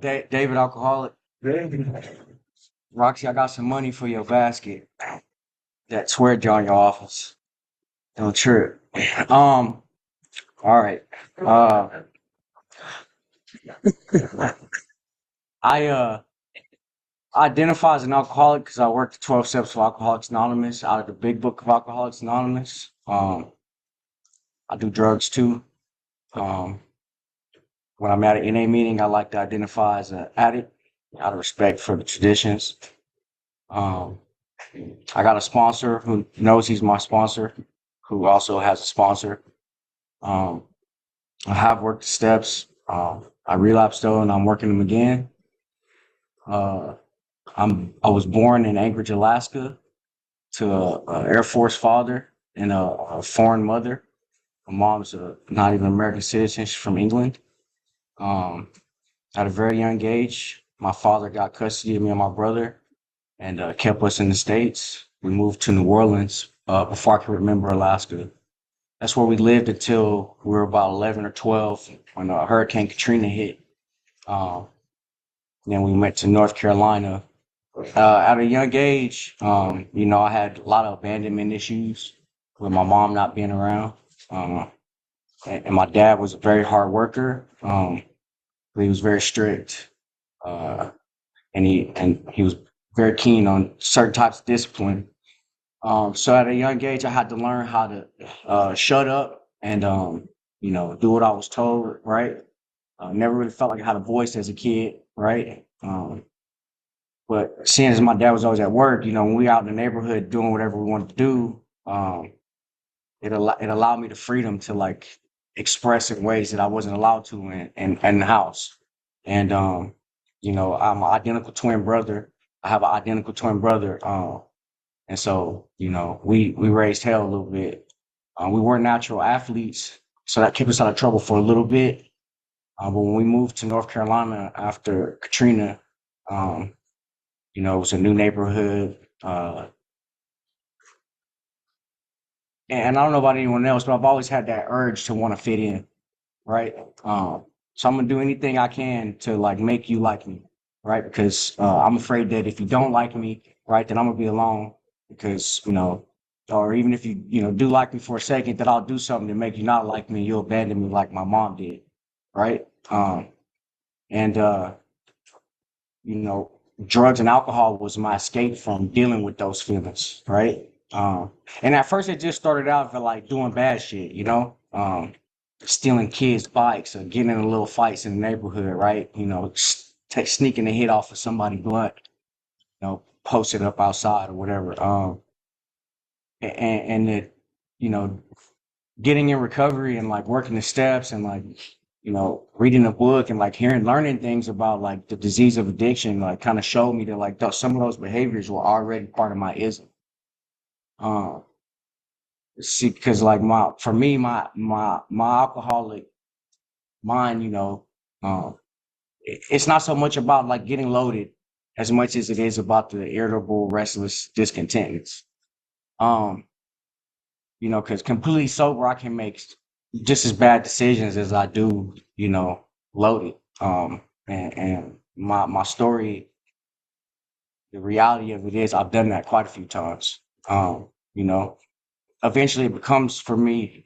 David Alcoholic. Roxy, I got some money for your basket. That swear jar in your office. Don't trip. Um, all right. Uh I identify as an alcoholic because I worked the 12 steps of Alcoholics Anonymous out of the big book of Alcoholics Anonymous. I do drugs too. Um, when I'm at an NA meeting, I like to identify as an addict out of respect for the traditions. Um, I got a sponsor who knows he's my sponsor, who also has a sponsor. Um, I have worked the steps. I relapsed though, and I'm working them again. Uh, I was born in Anchorage, Alaska, to a Air Force father and a foreign mother. My mom's not even an American citizen; she's from England. Um, at a very young age, my father got custody of me and my brother and kept us in the States. We moved to New Orleans before I could remember Alaska. That's where we lived until we were about 11 or 12 when Hurricane Katrina hit. Um, then we went to North Carolina. At a young age, I had a lot of abandonment issues with my mom not being around. Um, and my dad was a very hard worker. But he was very strict. Uh, and he was very keen on certain types of discipline. So at a young age, I had to learn how to shut up and do what I was told. Right. Never really felt like I had a voice as a kid. Right. But seeing as my dad was always at work, when we out in the neighborhood doing whatever we wanted to do, it allowed me the freedom to like express in ways that I wasn't allowed to in the house. And I'm an identical twin brother. I have an identical twin brother. And so, we raised hell a little bit. We weren't natural athletes, so that kept us out of trouble for a little bit. But when we moved to North Carolina after Katrina, um, it was a new neighborhood. And I don't know about anyone else, but I've always had that urge to want to fit in, right? So I'm gonna do anything I can to like make you like me, right? Because I'm afraid that if you don't like me, right, then I'm gonna be alone. Because or even if you do like me for a second, that I'll do something to make you not like me. You'll abandon me like my mom did, right? And you know, drugs and alcohol was my escape from dealing with those feelings, right? And at first, it just started out for like doing bad shit, stealing kids' bikes or getting in little fights in the neighborhood, right? Sneaking a hit off of somebody blunt, post it up outside or whatever. And it, you know, getting in recovery and like working the steps and like, reading a book and like learning things about like the disease of addiction, like kind of showed me that like some of those behaviors were already part of my ism. Um, See, because like for me, my alcoholic mind, it's not so much about like getting loaded as much as it is about the irritable, restless discontentness. Um, because completely sober, I can make just as bad decisions as I do, loaded. And my story, the reality of it is, I've done that quite a few times. You know, Eventually it becomes for me,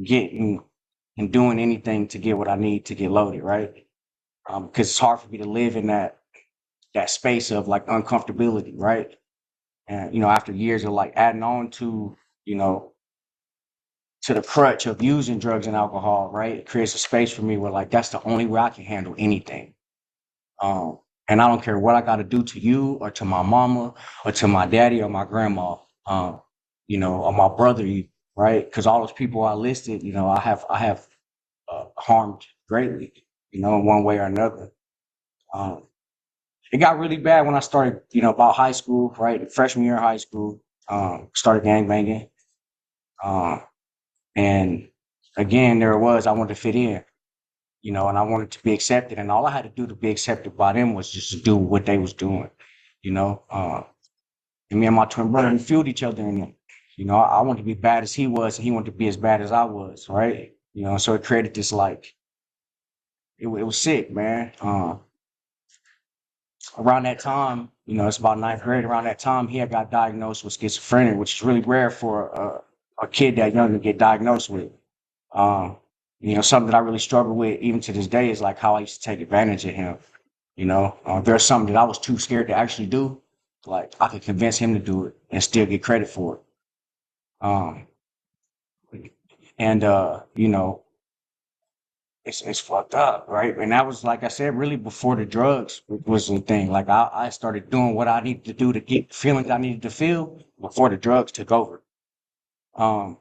getting and doing anything to get what I need to get loaded, right? Because it's hard for me to live in that space of like uncomfortability, right? And after years of like adding on you know, to the crutch of using drugs and alcohol, right? It creates a space for me where like that's the only way I can handle anything. Um, and I don't care what I got to do to you or to my mama or to my daddy or my grandma, or my brother, right? Because all those people I listed, I have harmed greatly, in one way or another. Um, it got really bad when I started, about high school, right? Freshman year of high school, started gang banging. Um, and again, there it was, I wanted to fit in, and I wanted to be accepted. And all I had to do to be accepted by them was just to do what they was doing, you know. And me and my twin brother, we fueled each other in it. I wanted to be bad as he was, and he wanted to be as bad as I was, right? So it created this like it was sick, man. Around that time, it's about ninth grade. Around that time, he had got diagnosed with schizophrenia, which is really rare for a kid that young to get diagnosed with. Um, something that I really struggle with even to this day is like how I used to take advantage of him. There's something that I was too scared to actually do. Like I could convince him to do it and still get credit for it. Um, and it's fucked up, right? And that was like I said, really before the drugs was the thing. Like I started doing what I needed to do to get the feelings I needed to feel before the drugs took over. Um,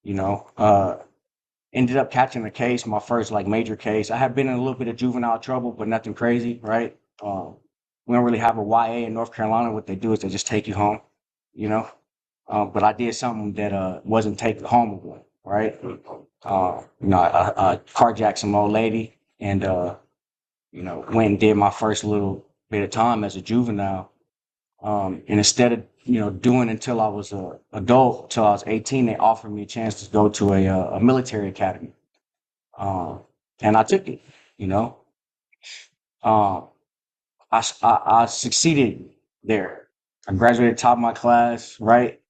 you know, uh, Ended up catching a case, my first like major case. I have been in a little bit of juvenile trouble, but nothing crazy, right? We don't really have a YA in North Carolina. What they do is they just take you home, you know. But I did something that wasn't taken home with one, right? I carjacked some old lady and went and did my first little bit of time as a juvenile. And instead of doing until I was a adult, till I was 18, they offered me a chance to go to a military academy, um, and I took it. You know, um, I succeeded there. I graduated top of my class. Right,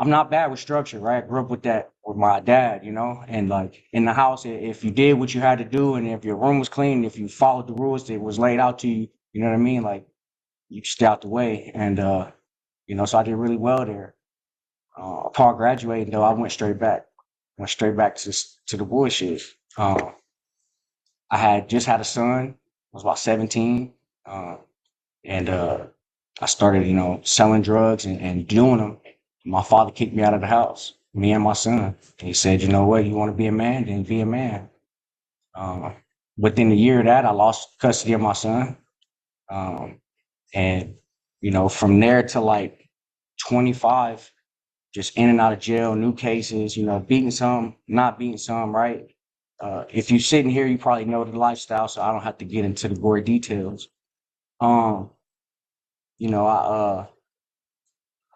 I'm not bad with structure. Right, I grew up with that with my dad. And like in the house, if you did what you had to do, and if your room was clean, if you followed the rules that was laid out to you, you know what I mean. Like you stay out the way, and so I did really well there. Upon graduating, though, I went straight back. Went straight back to the bullshit. Um, I had just had a son. I was about 17, and I started, selling drugs and doing them. My father kicked me out of the house. Me and my son. He said, "You know what? You want to be a man? Then be a man." Um, Within the year of that, I lost custody of my son, um, and from there to like 25, just in and out of jail, new cases, beating some, not beating some, right? If you're sitting here, you probably know the lifestyle, so I don't have to get into the gory details. Um, I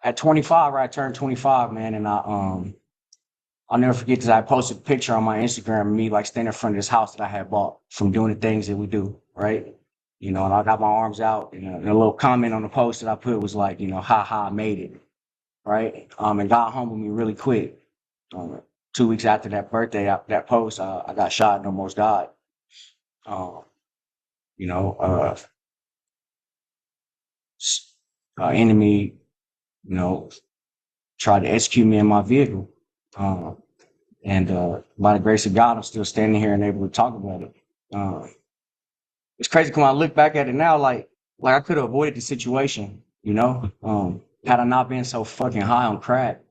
at 25, right, I turned 25, man, and I'll never forget this. I posted a picture on my Instagram of me like standing in front of this house that I had bought from doing the things that we do, right? And I got my arms out, and a little comment on the post that I put was like, ha ha, I made it, right? And God humbled me really quick. Um, 2 weeks after that birthday, that post, I got shot and almost died. Um, you know, uh, Enemy, you know, tried to execute me in my vehicle. Um, and by the grace of God, I'm still standing here and able to talk about it. Uh, it's crazy when I look back at it now, like I could have avoided the situation, had I not been so fucking high on crack.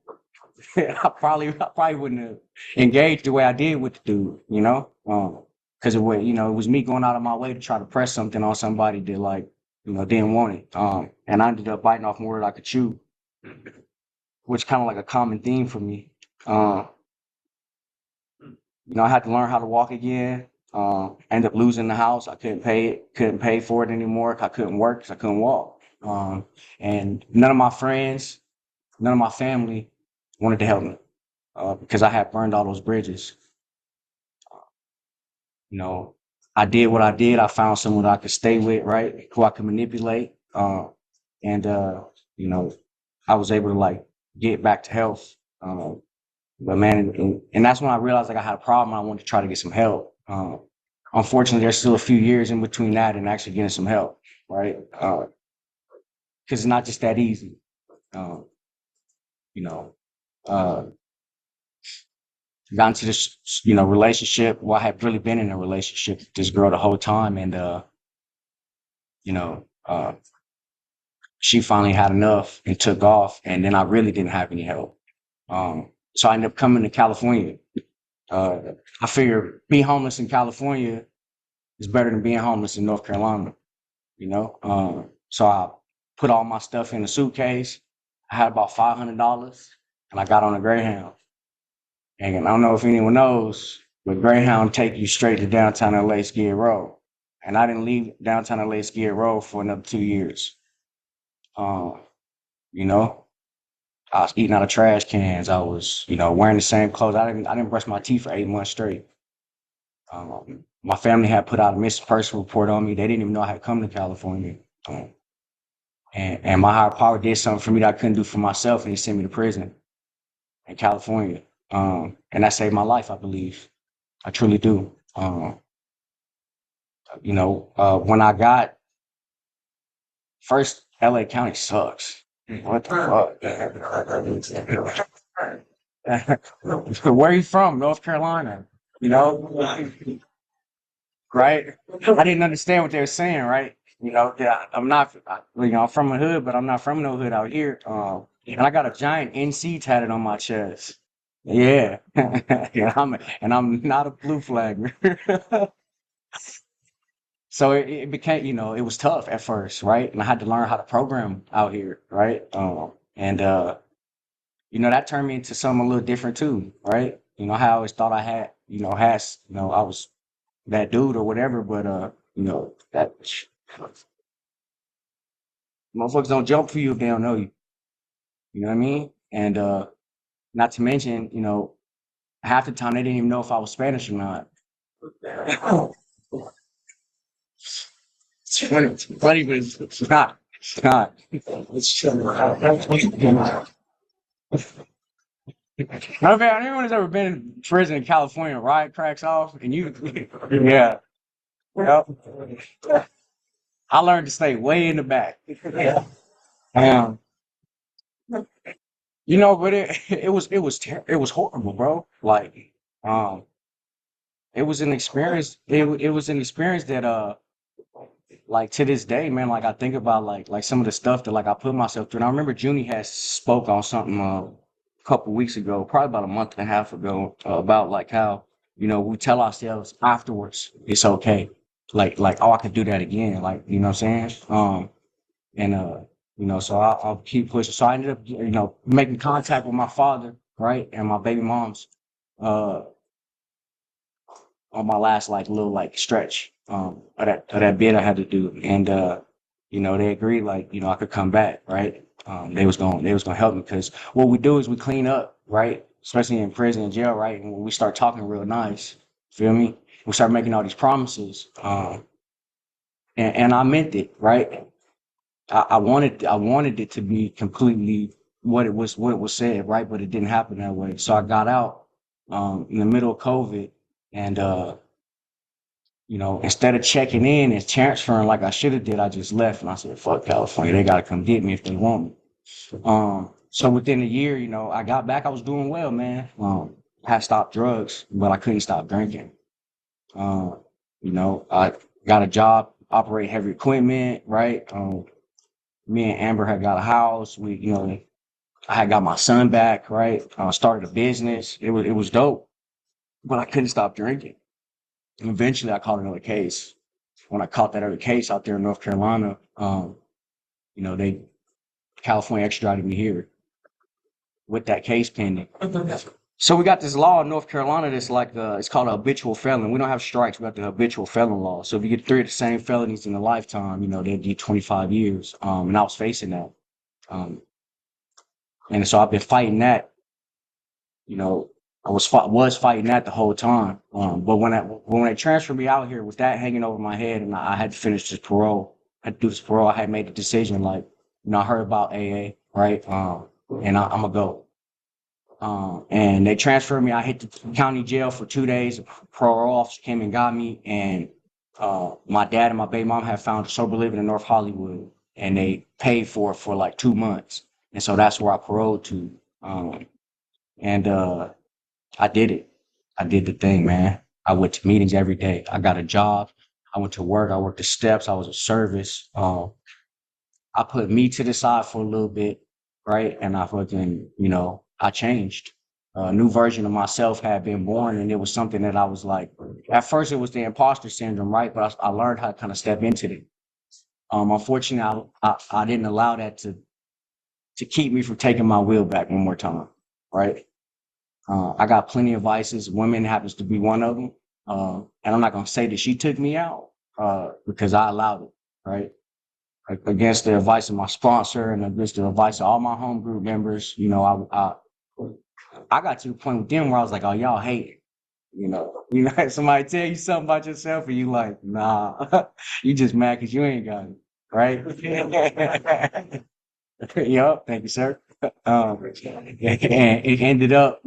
I probably wouldn't have engaged the way I did with the dude, because it was me going out of my way to try to press something on somebody that like, didn't want it. And I ended up biting off more than I could chew, which kind of like a common theme for me. Um, I had to learn how to walk again. Ended up losing the house. I couldn't pay for it anymore. 'Cause I couldn't work because I couldn't walk. And none of my friends, none of my family wanted to help me because I had burned all those bridges. You know, I did what I did. I found someone that I could stay with, right? Who I could manipulate. And you know, I was able to like get back to health. But man, and that's when I realized like I had a problem. I wanted to try to get some help. Unfortunately, there's still a few years in between that and actually getting some help, right? Because it's not just that easy. Um, you know, uh, Got into this, relationship. Well, I had really been in a relationship with this girl the whole time, and you know, uh, she finally had enough and took off, and then I really didn't have any help. So I ended up coming to California. Uh, I figured being homeless in California is better than being homeless in North Carolina. So I put all my stuff in a suitcase. I had about $500, and I got on a Greyhound. And I don't know if anyone knows, but Greyhound take you straight to downtown LA Skid Row. And I didn't leave downtown LA Skid Row for another 2 years. Um, you know, I was eating out of trash cans. I was, wearing the same clothes. I didn't brush my teeth for 8 months straight. My family had put out a missing person report on me. They didn't even know I had come to California. Um, and my higher power did something for me that I couldn't do for myself, and he sent me to prison in California. And that saved my life, I believe. I truly do. When I got first, LA County sucks. What the fuck? Where you from? North Carolina. You know, right? I didn't understand what they were saying, right? I'm not, I'm from a hood, but I'm not from no hood out here. And I got a giant NC tatted on my chest. Yeah, and I'm not a blue flagger. So it became, it was tough at first, right? And I had to learn how to program out here, right? And that turned me into something a little different too, right? I always thought I had, I was that dude or whatever, but that motherfuckers don't jump for you if they don't know you. You know what I mean? And not to mention, half the time they didn't even know if I was Spanish or not. It's funny, but it's not. It's not. It's I mean, anyone's ever been in prison in California, riot cracks off, and you, yeah, yep. I learned to stay way in the back. Um, but it was horrible, bro. Like, um, it was an experience. It was an experience that like to this day, man. Like I think about like some of the stuff that like I put myself through. And I remember Junie had spoke on something a couple weeks ago, probably about a month and a half ago, about like how we tell ourselves afterwards it's okay, like oh I could do that again, like you know what I'm saying. And so I'll keep pushing. So I ended up making contact with my father, right, and my baby mom's. Uh, on my last like little like stretch of that bid I had to do, and they agreed like I could come back, right? They was gonna help me because what we do is we clean up, right? Especially in prison and jail, right? And when we start talking real nice, feel me? We start making all these promises, and I meant it, right? I wanted it to be completely what it was said, right? But it didn't happen that way. So I got out in the middle of COVID, and instead of checking in and transferring like I should have did, I just left and I said, "Fuck California, they gotta come get me if they want me." So within a year, I got back. I was doing well, man. I had stopped drugs, but I couldn't stop drinking. Um, I got a job, operate heavy equipment, right? Me and Amber had got a house. I had got my son back, right? Started a business. It was dope, but I couldn't stop drinking. And eventually, I caught another case. When I caught that other case out there in North Carolina, they California extradited me here with that case pending. So we got this law in North Carolina that's like it's called a habitual felon. We don't have strikes. We got the habitual felon law. So if you get three of the same felonies in a lifetime, they'll give you 25 years. And I was facing that. Um, and so I've been fighting that. You know, I was fighting that the whole time. But when they transferred me out here with that hanging over my head, and I had to finish this parole, I had to do this parole. I had made the decision, like, I heard about AA, right? And I'm gonna go. And they transferred me. I hit the county jail for 2 days. A parole officer came and got me, and my dad and my baby mom had found a sober living in North Hollywood, and they paid for it for like 2 months, and so that's where I paroled to. And I did it. I did the thing, man. I went to meetings every day. I got a job. I went to work. I worked the steps. I was a service. I put me to the side for a little bit, right? And I fucking, I changed. A new version of myself had been born, and it was something that I was like. At first, it was the imposter syndrome, right? But I learned how to kind of step into it. Unfortunately, I didn't allow that to keep me from taking my will back one more time, right? I got plenty of vices. Women happens to be one of them. And I'm not gonna say that she took me out because I allowed it, right? Against the advice of my sponsor and against the advice of all my home group members, I got to the point with them where I was like, "Oh, y'all hate it." Somebody tell you something about yourself, and you like, nah, you just mad because you ain't got it, right? Yup, thank you, sir. And it ended up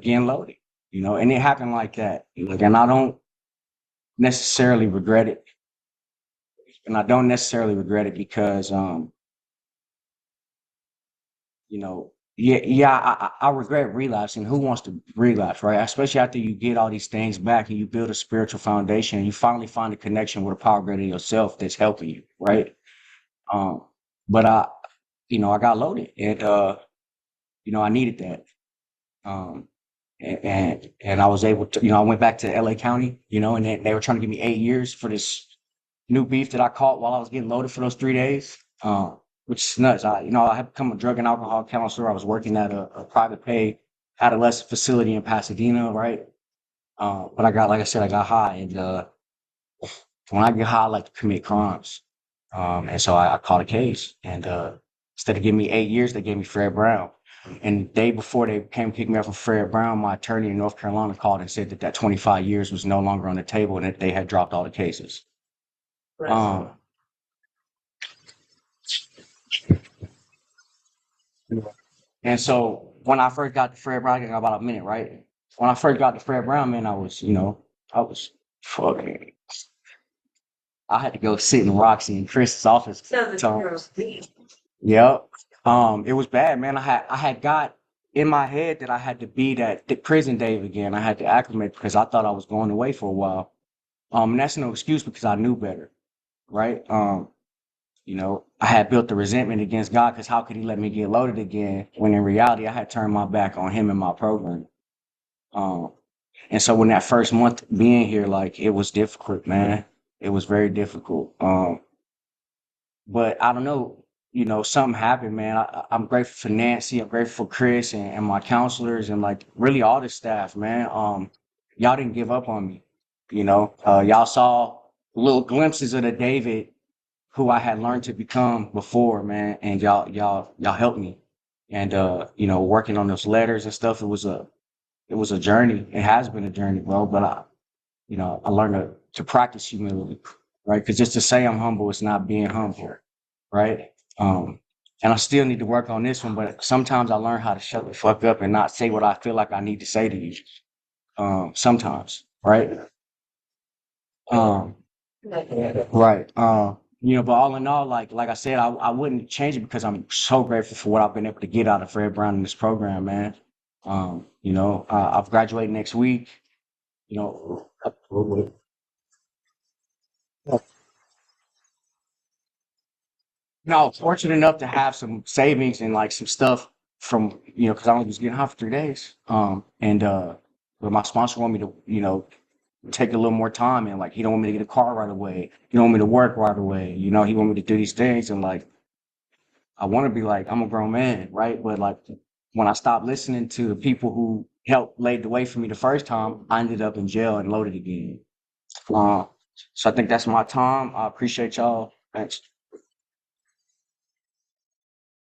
getting loaded, and it happened like that. Like, and necessarily regret it, and I don't necessarily regret it because, yeah, yeah, I regret relapsing. Who wants to relapse, right? Especially after you get all these things back and you build a spiritual foundation and you finally find a connection with a power greater than yourself that's helping you, right? Um, but I got loaded and I needed that. Um, and I was able to, I went back to LA County, and they were trying to give me 8 years for this new beef that I caught while I was getting loaded for those 3 days. Which is nuts. I had become a drug and alcohol counselor. I was working at a private pay adolescent facility in Pasadena, right? But like I said, I got high, and when I get high, I like to commit crimes. And so I caught a case, and instead of giving me 8 years, they gave me Fred Brown. And the day before they came to pick me up from Fred Brown, my attorney in North Carolina called and said that 25 years was no longer on the table and that they had dropped all the cases. Um, and so when I first got to Fred Brown, I got about a minute, right? When I first got to Fred Brown, man, I was fucking. I had to go sit in Roxy and Chris's office. So the girls. Yep. It was bad, man. I had got in my head that I had to be that prison Dave again. I had to acclimate because I thought I was going away for a while. And that's no excuse because I knew better, right? I had built the resentment against God because how could he let me get loaded again when in reality I had turned my back on him and my program. Um, and so when that first month being here, like it was difficult, man. It was very difficult. But I don't know, something happened, man. I'm grateful for Nancy. I'm grateful for Chris and my counselors and like really all the staff, man. Y'all didn't give up on me. Y'all saw little glimpses of the David who I had learned to become before, man. And y'all helped me. And working on those letters and stuff, it was a journey. It has been a journey, bro. But I learned to practice humility, right? Because just to say I'm humble is not being humble, right? And I still need to work on this one, but sometimes I learn how to shut the fuck up and not say what I feel like I need to say to you. Sometimes, right? Um, right. But all in all, like I said, I wouldn't change it because I'm so grateful for what I've been able to get out of Fred Brown in this program, man. I've graduated next week. You know, No, fortunate enough to have some savings and like some stuff from, because I only was getting high for 3 days. And but my sponsor wanted me to, take a little more time and like he don't want me to get a car right away. He don't want me to work right away. He want me to do these things and like I want to be like I'm a grown man, right? But like when I stopped listening to the people who helped laid the way for me the first time, I ended up in jail and loaded again. Uh, so I think that's my time. I appreciate y'all. Thanks.